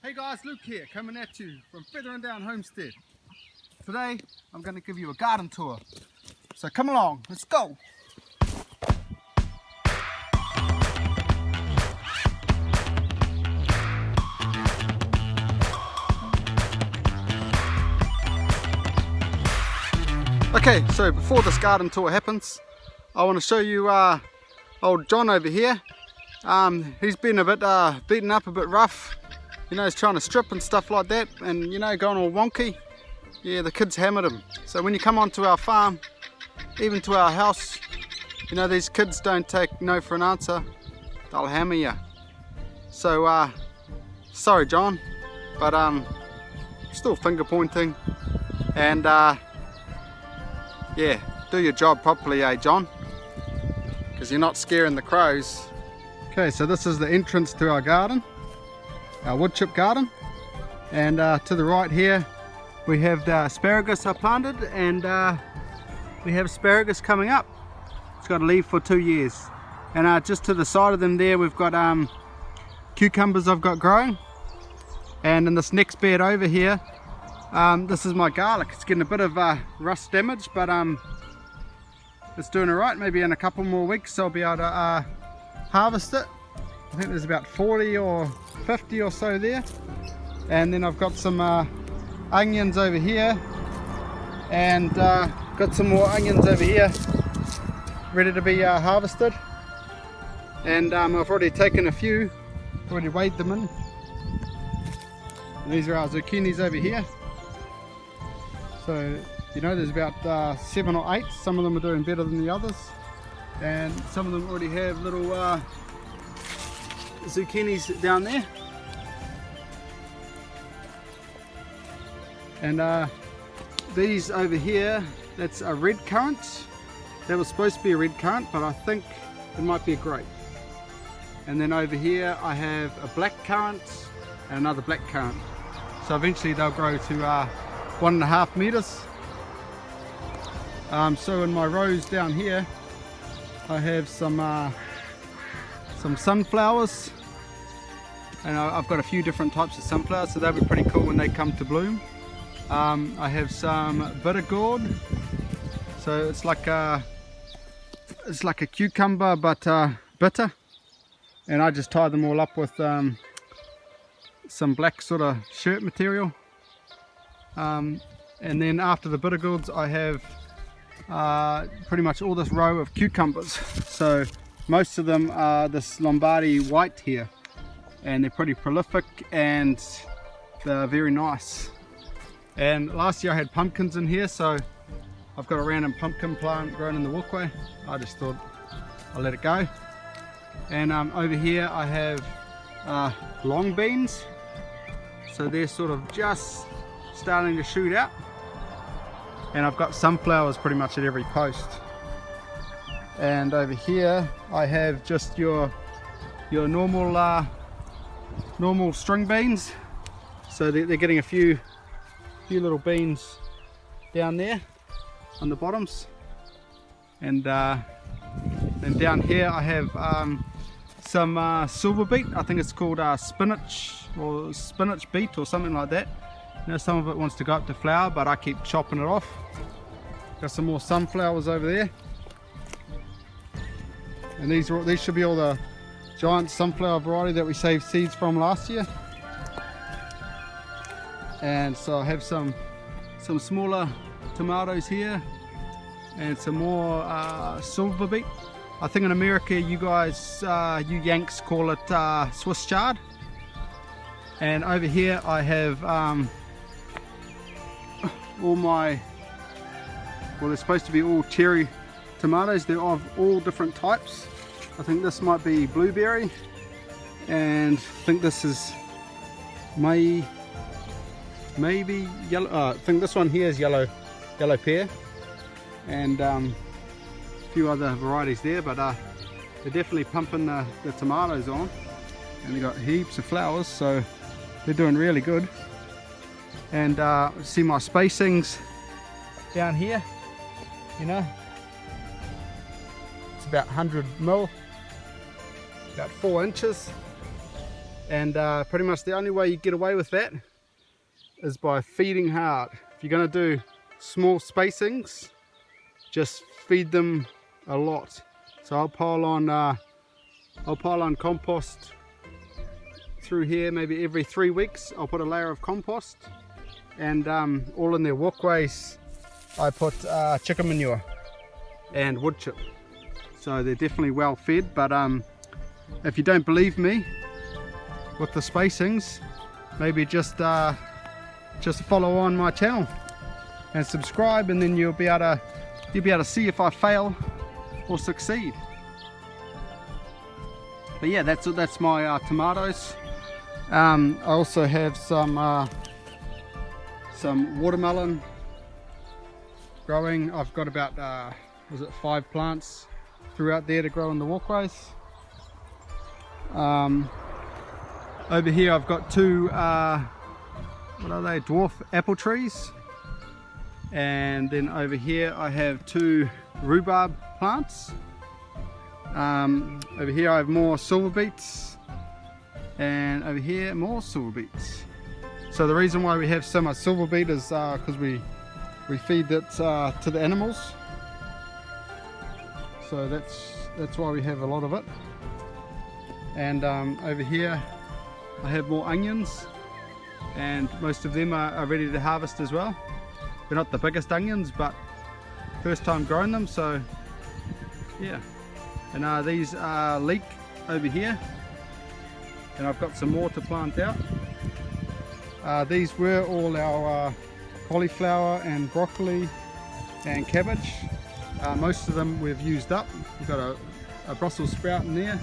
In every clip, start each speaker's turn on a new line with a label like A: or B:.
A: Hey guys, Luke here, coming at you from Feathering Down Homestead. Today, I'm going to give you a garden tour. So come along, let's go! Okay, so before this garden tour happens, I want to show you old John over here. He's been a bit beaten up, a bit rough. You know, he's trying to strip and stuff like that, and you know, going all wonky. Yeah, the kids hammered him. So when you come onto our farm, even to our house, you know, these kids don't take no for an answer. They'll hammer you. So sorry John, but still finger pointing, and yeah, do your job properly, John, because you're not scaring the crows. Okay, so this is the entrance to our garden, our wood chip garden, and to the right here we have the asparagus I planted, and we have asparagus coming up. It's got to leave for 2 years, and just to the side of them there we've got cucumbers I've got growing, and in this next bed over here, this is my garlic. It's getting a bit of rust damage, but it's doing alright. Maybe in a couple more weeks I'll be able to harvest it. I think there's about 40 or 50 or so there, and then I've got some onions over here, and got some more onions over here ready to be harvested, and I've already taken a few, already weighed them in, and these are our zucchinis over here. So you know, there's about 7 or 8. Some of them are doing better than the others, and some of them already have little zucchinis down there. And these over here, that's a red currant. That was supposed to be a red currant, but I think it might be a grape. And then over here I have a black currant and another black currant. So eventually they'll grow to 1.5 meters. So in my rows down here I have some sunflowers, and I've got a few different types of sunflowers, so they'll be pretty cool when they come to bloom. I have some bitter gourd, so it's like a cucumber but bitter, and I just tie them all up with some black sort of shirt material. And then after the bitter gourds I have pretty much all this row of cucumbers. So most of them are this Lombardy white here, and they're pretty prolific and they're very nice. And last year I had pumpkins in here, so I've got a random pumpkin plant growing in the walkway. I just thought I'll let it go. And over here I have long beans, so they're sort of just starting to shoot out, and I've got sunflowers pretty much at every post. And over here I have just your normal normal string beans, so they're getting a few little beans down there on the bottoms. And then down here I have some silver beet. I think it's called spinach or spinach beet or something like that. You know, some of it wants to go up to flower, but I keep chopping it off. Got some more sunflowers over there, and these should be all the giant sunflower variety that we saved seeds from last year. And so I have some smaller tomatoes here, and some more silver beet. I think in America you guys, you Yanks call it Swiss chard. And over here I have all my, well, they're supposed to be all cherry tomatoes. They're of all different types. I think this might be blueberry, and I think this is maybe yellow. I think this one here is yellow pear, and a few other varieties there, but they're definitely pumping the tomatoes on, and they got heaps of flowers, so they're doing really good. And see my spacings down here, you know, it's about 100 mil, about 4 inches. And pretty much the only way you get away with that is by feeding hard. If you're going to do small spacings, just feed them a lot. So I'll pile on compost through here maybe every 3 weeks. I'll put a layer of compost, and all in their walkways I put chicken manure and wood chip. So they're definitely well fed. But if you don't believe me with the spacings, maybe just follow on my channel and subscribe, and then you'll be able to see if I fail or succeed. But yeah, that's my tomatoes. I also have some watermelon growing. I've got about 5 plants throughout there to grow in the walkways. Over here I've got 2 what are they, dwarf apple trees, and then over here I have 2 rhubarb plants. Over here I have more silver beets, and over here more silver beets. So the reason why we have so much silver beet is because we feed it to the animals. So that's why we have a lot of it. And over here I have more onions, and most of them are ready to harvest as well. They're not the biggest onions, but first time growing them, so yeah. And these are leek over here, and I've got some more to plant out. These were all our cauliflower and broccoli and cabbage. Most of them we've used up. We've got a Brussels sprout in there,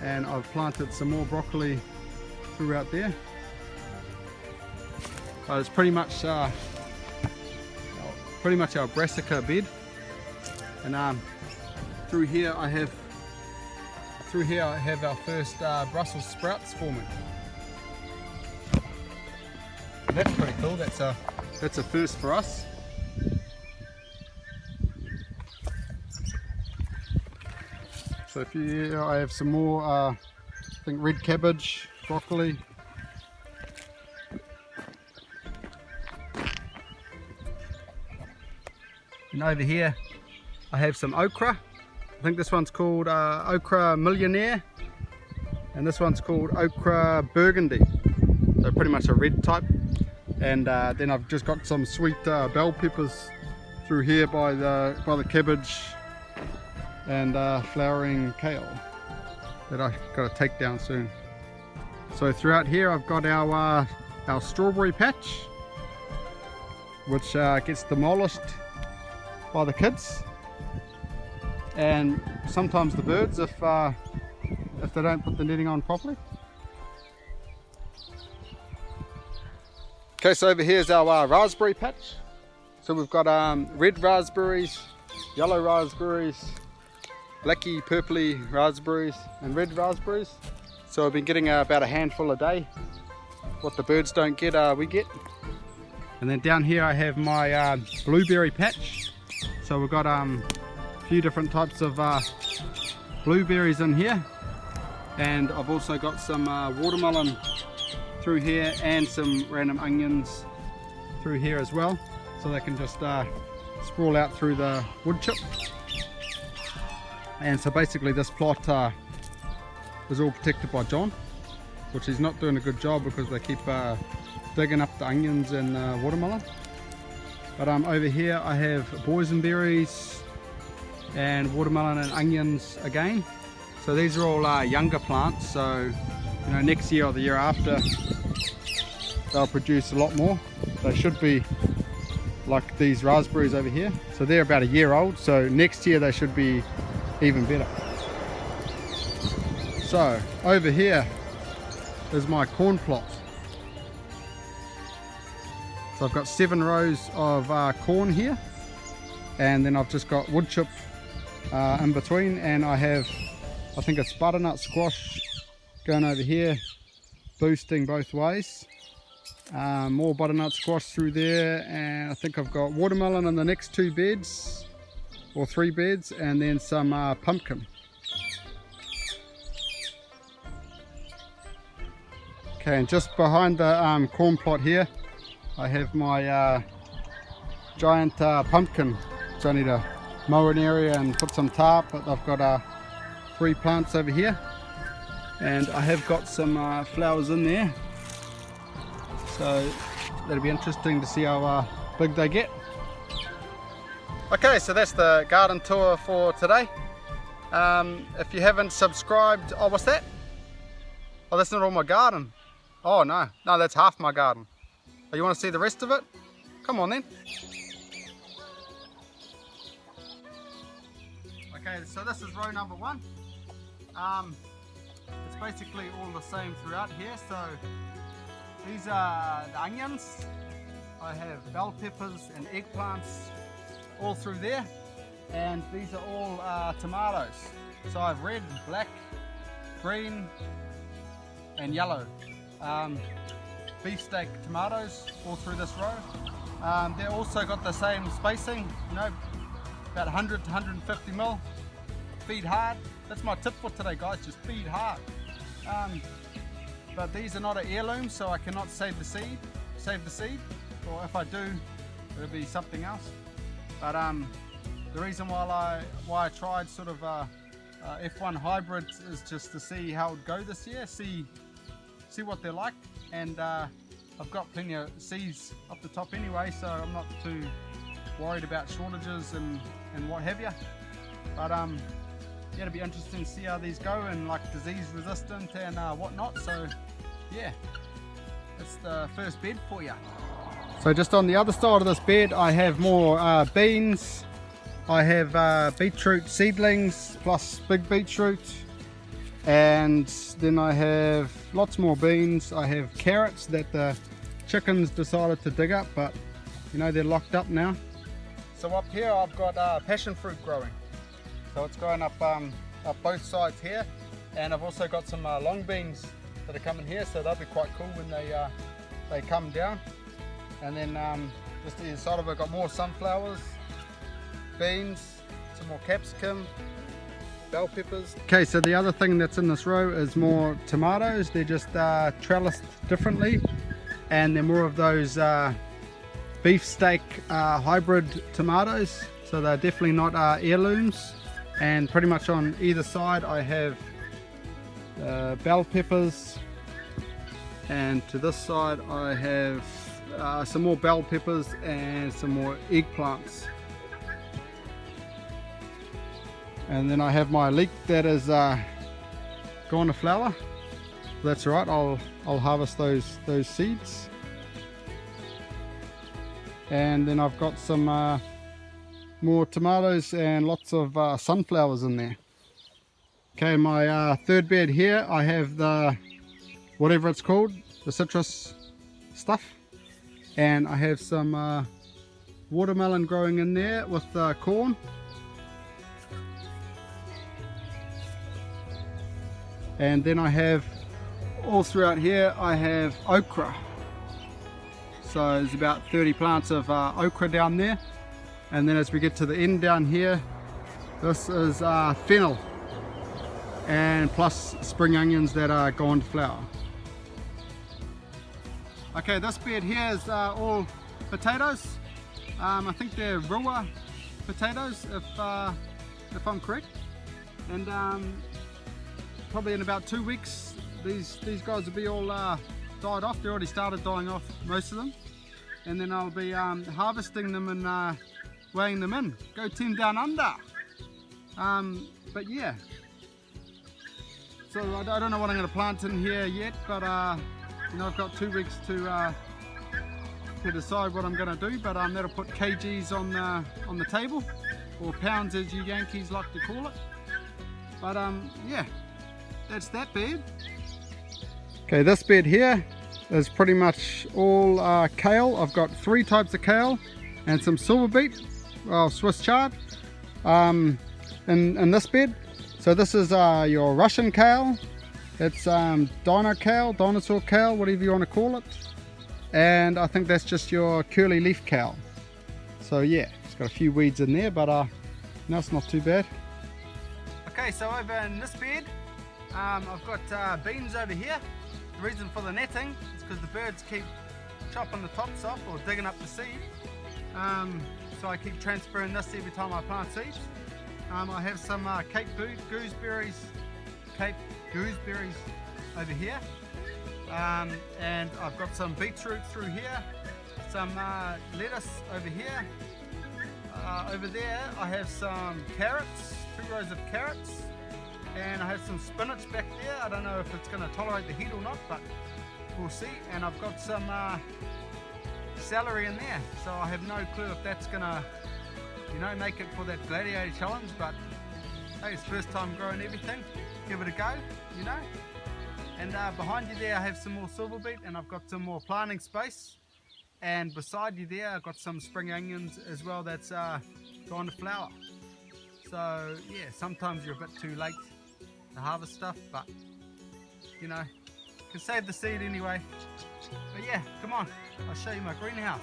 A: and I've planted some more broccoli throughout there. It's pretty much our brassica bed. And through here I have our first Brussels sprouts forming. That's pretty cool. That's a first for us. So I have some more I think red cabbage, broccoli. And over here I have some okra. I think this one's called Okra Millionaire, and this one's called Okra Burgundy. So pretty much a red type. And then I've just got some sweet bell peppers through here by the cabbage and flowering kale that I've got to take down soon. So throughout here I've got our strawberry patch, which gets demolished by the kids, and sometimes the birds if they don't put the netting on properly. Okay, so over here's our raspberry patch. So we've got red raspberries, yellow raspberries, blacky, purpley raspberries, and red raspberries. So I've been getting about a handful a day. What the birds don't get, we get. And then down here I have my blueberry patch. So we've got a few different types of blueberries in here, and I've also got some watermelon through here, and some random onions through here as well, so they can just sprawl out through the wood chip. And so basically this plot is all protected by John, which he's not doing a good job because they keep digging up the onions and watermelon. But over here I have boysenberries and watermelon and onions again. So these are all younger plants, so you know, next year or the year after they'll produce a lot more. They should be like these raspberries over here. So they're about a year old, so next year they should be even better. So over here is my corn plot. So I've got 7 rows of corn here, and then I've just got wood chip in between, and I have, I think it's butternut squash going over here, boosting both ways. More butternut squash through there, and I think I've got watermelon in the next 2 beds or 3 beds, and then some pumpkin. Okay, and just behind the corn plot here, I have my giant pumpkin. So I need to mow an area and put some tarp, but I've got 3 plants over here, and I have got some flowers in there, so that'll be interesting to see how big they get. Okay, so that's the garden tour for today. If you haven't subscribed, oh, what's that? Oh, that's not all my garden. Oh no, that's half my garden. Oh, you want to see the rest of it? Come on then. Okay, so this is row number 1. It's basically all the same throughout here. So these are the onions. I have bell peppers and eggplants all through there, and these are all tomatoes. So I have red, black, green and yellow beefsteak tomatoes all through this row. They're also got the same spacing, you know, about 100 to 150 mil. Feed hard. That's my tip for today, guys, just feed hard. But these are not an heirloom, so I cannot save the seed, or if I do, it'll be something else. But the reason why I tried sort of F1 hybrids is just to see how it would go this year, see what they're like, and I've got plenty of seeds up the top anyway, so I'm not too worried about shortages and what have you. But yeah, it'll be interesting to see how these go, and like disease resistant and whatnot. So yeah, that's the first bed for you. So just on the other side of this bed, I have more beans. I have beetroot seedlings plus big beetroot, and then I have lots more beans. I have carrots that the chickens decided to dig up, but you know, they're locked up now. So up here I've got passion fruit growing. So it's going up both sides here, and I've also got some long beans that are coming here, so they'll be quite cool when they come down. And then just the inside of it, I've got more sunflowers, beans, some more capsicum, bell peppers. Okay, so the other thing that's in this row is more tomatoes. They're just trellised differently, and they're more of those beefsteak hybrid tomatoes, so they're definitely not heirlooms. And pretty much on either side I have bell peppers, and to this side I have some more bell peppers and some more eggplants. And then I have my leek that is gone to flower. That's right, I'll harvest those seeds. And then I've got some more tomatoes and lots of sunflowers in there. Okay, my third bed here, I have the whatever it's called, the citrus stuff, and I have some watermelon growing in there with corn. And then I have all throughout here I have okra. So there's about 30 plants of okra down there. And then as we get to the end down here, this is fennel, and plus spring onions that are gone to flower. Okay, this bed here is all potatoes. I think they're Rua potatoes, if I'm correct. And probably in about 2 weeks, these guys will be all died off. They already started dying off, most of them. And then I'll be harvesting them and weighing them in. Go team down under. But yeah, so I don't know what I'm going to plant in here yet, but you know, I've got 2 weeks to decide what I'm going to do. But that'll put kgs on the table, or pounds as you Yankees like to call it. But yeah, that's that bed. Okay, this bed here is pretty much all kale. I've got 3 types of kale and some silver beet, well, Swiss chard, in this bed. So this is your Russian kale. It's dinosaur kale, whatever you want to call it. And I think that's just your curly leaf kale. So yeah, it's got a few weeds in there, but no, it's not too bad. Okay, so over in this bed, I've got beans over here, reason for the netting is because the birds keep chopping the tops off or digging up the seed. So I keep transferring this every time I plant seeds. I have some Cape gooseberries over here, and I've got some beetroot through here, some lettuce over here. Over there I have some carrots, 2 rows of carrots, and I have some spinach back there. I don't know if it's going to tolerate the heat or not, but we'll see. And I've got some celery in there, so I have no clue if that's going to, you know, make it for that gladiator challenge, but hey, it's first time growing everything, give it a go, you know. And behind you there I have some more silver beet, and I've got some more planting space. And beside you there I've got some spring onions as well that's gone to flower. So yeah, sometimes you're a bit too late to harvest stuff, but you know, you can save the seed anyway. But yeah, come on, I'll show you my greenhouse.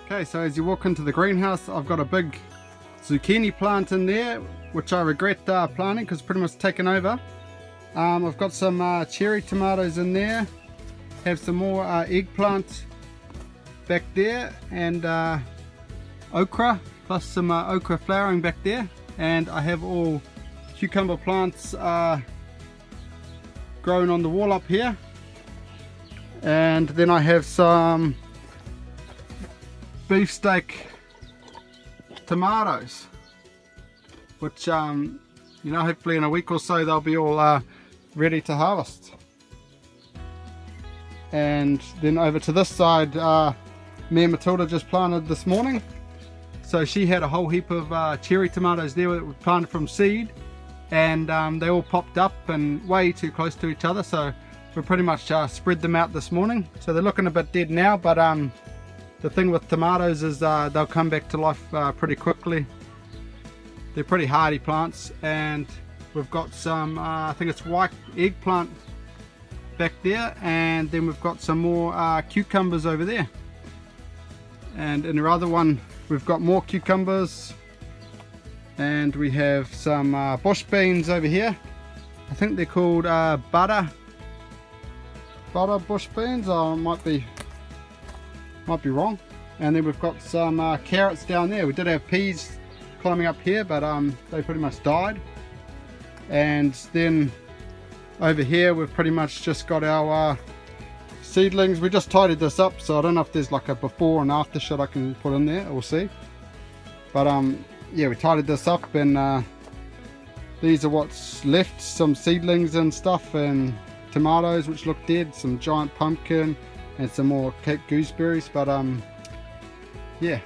A: Okay, so as you walk into the greenhouse, I've got a big zucchini plant in there, which I regret planting because it's pretty much taken over. I've got some cherry tomatoes in there, have some more eggplant back there, and okra, plus some okra flowering back there, and I have all cucumber plants growing on the wall up here. And then I have some beefsteak tomatoes, which you know, hopefully in a week or so they'll be all ready to harvest. And then over to this side, me and Matilda just planted this morning, so she had a whole heap of cherry tomatoes there that were planted from seed, and they all popped up and way too close to each other, so we pretty much spread them out this morning. So they're looking a bit dead now, but the thing with tomatoes is they'll come back to life pretty quickly. They're pretty hardy plants. And we've got some I think it's white eggplant back there, and then we've got some more cucumbers over there, and in the other one we've got more cucumbers, and we have some bush beans over here. I think they're called butter bush beans. I might be wrong. And then we've got some carrots down there. We did have peas climbing up here, but they pretty much died. And then over here we've pretty much just got our seedlings. We just tidied this up, so I don't know if there's like a before and after shot I can put in there, we'll see. But yeah, we tidied this up, and these are what's left, some seedlings and stuff, and tomatoes which look dead, some giant pumpkin, and some more Cape gooseberries. But yeah,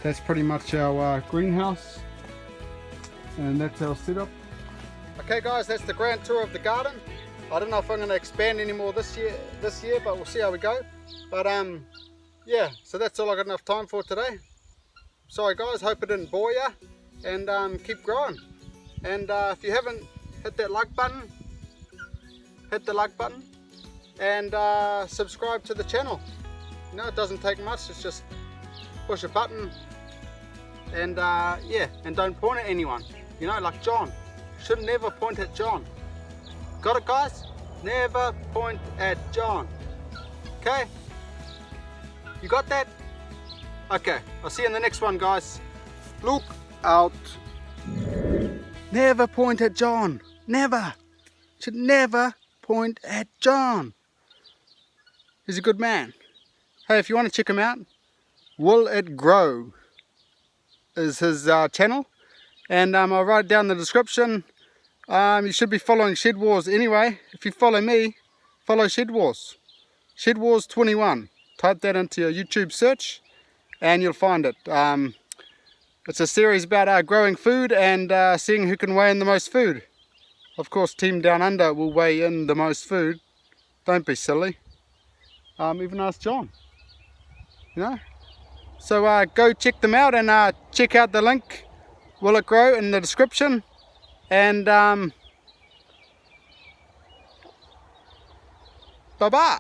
A: that's pretty much our greenhouse, and that's our setup. Okay guys, that's the grand tour of the garden. I don't know if I'm going to expand any more this year, but we'll see how we go. But yeah, so that's all I got enough time for today. Sorry guys, hope it didn't bore you, and keep growing. And if you haven't hit that like button, hit the like button, and subscribe to the channel. You know, it doesn't take much, it's just push a button, and yeah, and don't point at anyone, you know, like John. Should never point at John. Got it guys? Never point at John. Okay? You got that? Okay, I'll see you in the next one guys. Look out. Never point at John. Never. Should never point at John. He's a good man. Hey, if you want to check him out, Will It Grow is his channel, and I'll write it down in the description. You should be following Shed Wars anyway. If you follow me, follow Shed Wars. SHEDWARS21. Type that into your YouTube search and you'll find it. It's a series about growing food and seeing who can weigh in the most food. Of course, Team Down Under will weigh in the most food. Don't be silly. Even ask John. You know? So go check them out, and check out the link, Will It Grow, in the description. And bye-bye.